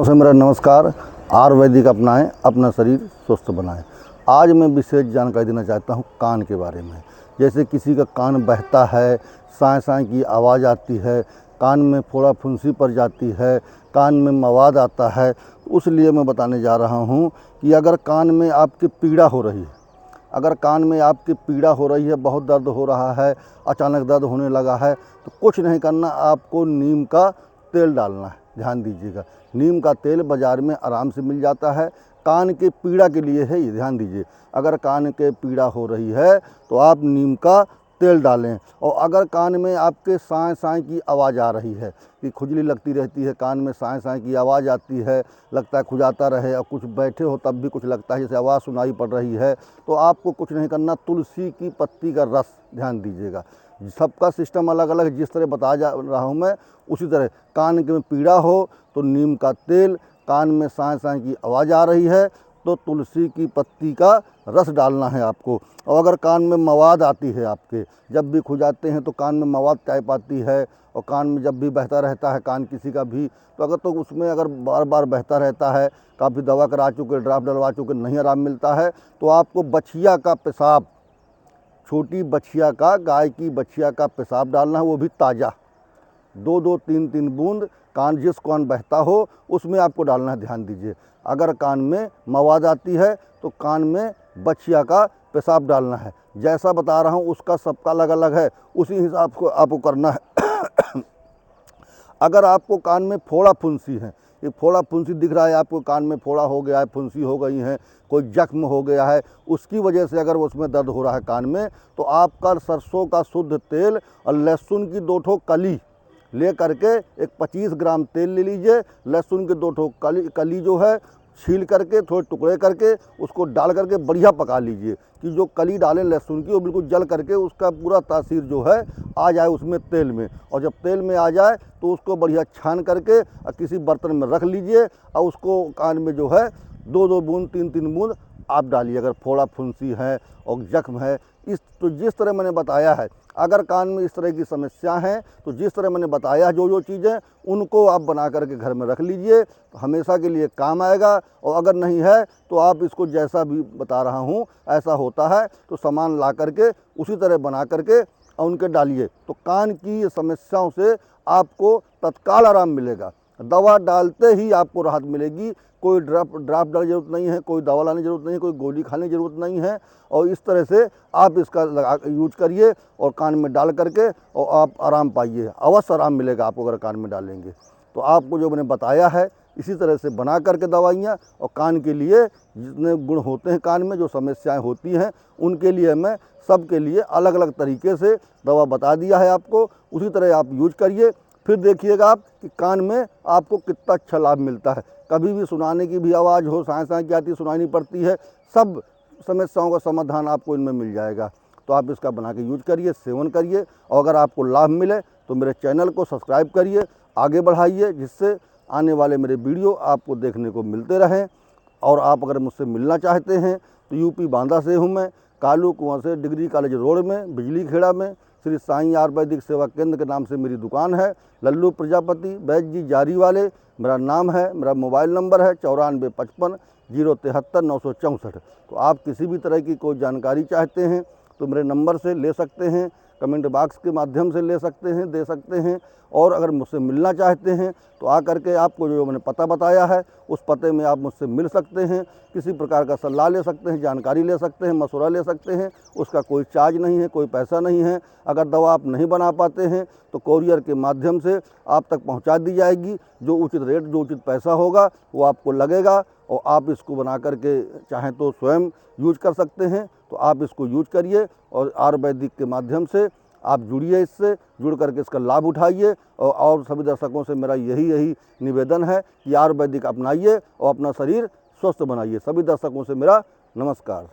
उसे मेरा नमस्कार। आयुर्वेदिक अपनाएं, अपना शरीर स्वस्थ बनाएं। आज मैं विशेष जानकारी देना चाहता हूं कान के बारे में। जैसे किसी का कान बहता है, साँ साँ की आवाज़ आती है, कान में फोड़ा फुंसी पड़ जाती है, कान में मवाद आता है, उसलिए मैं बताने जा रहा हूं कि अगर कान में आपकी पीड़ा हो रही है, अगर कान में आपकी पीड़ा हो रही है, बहुत दर्द हो रहा है, अचानक दर्द होने लगा है, तो कुछ नहीं करना, आपको नीम का तेल डालना है। ध्यान दीजिएगा, नीम का तेल बाज़ार में आराम से मिल जाता है। कान के पीड़ा के लिए है ये, ध्यान दीजिए। अगर कान के पीड़ा हो रही है तो आप नीम का तेल डालें। और अगर कान में आपके साँ साँ की आवाज़ आ रही है कि खुजली लगती रहती है, कान में साँ साँ की आवाज़ आती है, लगता है खुजाता रहे, और कुछ बैठे हो तब भी कुछ लगता है जैसे आवाज़ सुनाई पड़ रही है, तो आपको कुछ नहीं करना, तुलसी की पत्ती का रस, ध्यान दीजिएगा। सबका सिस्टम अलग अलग, जिस तरह बता जा रहा हूँ मैं उसी तरह। कान के में पीड़ा हो तो नीम का तेल, कान में साँ साँ की आवाज़ आ रही है तो तुलसी की पत्ती का रस डालना है आपको। और अगर कान में मवाद आती है, आपके जब भी खुजाते हैं तो कान में मवाद टाइप आती है, और कान में जब भी बहता रहता है कान किसी का भी, तो अगर तो उसमें अगर बार बार बहता रहता है, काफ़ी दवा करा चुके, ड्राफ्ट डलवा चुके, नहीं आराम मिलता है, तो आपको बछिया का पेशाब, छोटी बछिया का, गाय की बछिया का पेशाब डालना है, वो भी ताज़ा, 2-2 3-3 बूंद कान, जिस कान बहता हो उसमें आपको डालना है। ध्यान दीजिए, अगर कान में मवाद आती है तो कान में बछिया का पेशाब डालना है। जैसा बता रहा हूँ उसका सबका अलग अलग है, उसी हिसाब को आपको करना है। अगर आपको कान में फोड़ा फुंसी है, ये फोड़ा फुंसी दिख रहा है आपको, कान में फोड़ा हो गया है, फुंसी हो गई है, कोई जख्म हो गया है, उसकी वजह से अगर उसमें दर्द हो रहा है कान में, तो आपका सरसों का शुद्ध तेल और लहसुन की 2 ठो कली ले करके, एक 25 ग्राम तेल ले लीजिए, लहसुन के 2 ठो कली जो है छील करके, थोड़े टुकड़े करके उसको डाल करके बढ़िया पका लीजिए, कि जो कली डालें लहसुन की वो बिल्कुल जल करके उसका पूरा तासीर जो है आ जाए उसमें तेल में। और जब तेल में आ जाए तो उसको बढ़िया छान करके और किसी बर्तन में रख लीजिए, और उसको कान में जो है 2-2 बूंद 3-3 बूंद आप डालिए। अगर फोड़ा फुंसी है और जख्म है, इस तो जिस तरह मैंने बताया है, अगर कान में इस तरह की समस्या है तो जिस तरह मैंने बताया जो चीज़ें, उनको आप बना करके घर में रख लीजिए, तो हमेशा के लिए काम आएगा। और अगर नहीं है तो आप इसको जैसा भी बता रहा हूँ ऐसा होता है तो सामान ला करके उसी तरह बना करके और उनके डालिए, तो कान की समस्याओं से आपको तत्काल आराम मिलेगा। दवा डालते ही आपको राहत मिलेगी। कोई ड्राफ्ट डालने की ज़रूरत नहीं है, कोई दवा लाने की ज़रूरत नहीं है, कोई गोली खाने की ज़रूरत नहीं है। और इस तरह से आप इसका यूज करिए और कान में डाल करके और आप आराम पाइए, अवश्य आराम मिलेगा आपको अगर कान में डालेंगे। तो आपको जो मैंने बताया है इसी तरह से बना करके दवाइयाँ, और कान के लिए जितने गुण होते हैं, कान में जो समस्याएं होती हैं उनके लिए मैं सबके लिए अलग अलग तरीके से दवा बता दिया है आपको, उसी तरह आप यूज करिए। फिर देखिएगा आप कि कान में आपको कितना अच्छा लाभ मिलता है। कभी भी सुनाने की भी आवाज़ हो, साँ साँ की आती, सुनाई नहीं पड़ती है, सब समस्याओं का समाधान आपको इनमें मिल जाएगा। तो आप इसका बना के यूज करिए, सेवन करिए, और अगर आपको लाभ मिले तो मेरे चैनल को सब्सक्राइब करिए, आगे बढ़ाइए, जिससे आने वाले मेरे वीडियो आपको देखने को मिलते रहें। और आप अगर मुझसे मिलना चाहते हैं तो यूपी बांदा से हूँ मैं, कालू कुआं से डिग्री कॉलेज रोड में, बिजली खेड़ा में श्री साईं आयुर्वेदिक सेवा केंद्र के नाम से मेरी दुकान है। लल्लू प्रजापति, वैद्य जी जारी वाले मेरा नाम है। मेरा मोबाइल नंबर है 9455 073 964। तो आप किसी भी तरह की कोई जानकारी चाहते हैं तो मेरे नंबर से ले सकते हैं, कमेंट बॉक्स के माध्यम से ले सकते हैं, दे सकते हैं। और अगर मुझसे मिलना चाहते हैं तो आकर के आपको जो मैंने पता बताया है उस पते में आप मुझसे मिल सकते हैं, किसी प्रकार का सलाह ले सकते हैं, जानकारी ले सकते हैं, मशवरा ले सकते हैं। उसका कोई चार्ज नहीं है, कोई पैसा नहीं है। अगर दवा आप नहीं बना पाते हैं तो कोरियर के माध्यम से आप तक पहुंचा दी जाएगी। जो उचित रेट, जो उचित पैसा होगा वो आपको लगेगा, और आप इसको बना करके चाहें तो स्वयं यूज कर सकते हैं। तो आप इसको यूज करिए और आयुर्वेदिक के माध्यम से आप जुड़िए, इससे जुड़ करके इसका लाभ उठाइए। और सभी दर्शकों से मेरा यही निवेदन है कि आयुर्वेदिक अपनाइए और अपना शरीर स्वस्थ बनाइए। सभी दर्शकों से मेरा नमस्कार।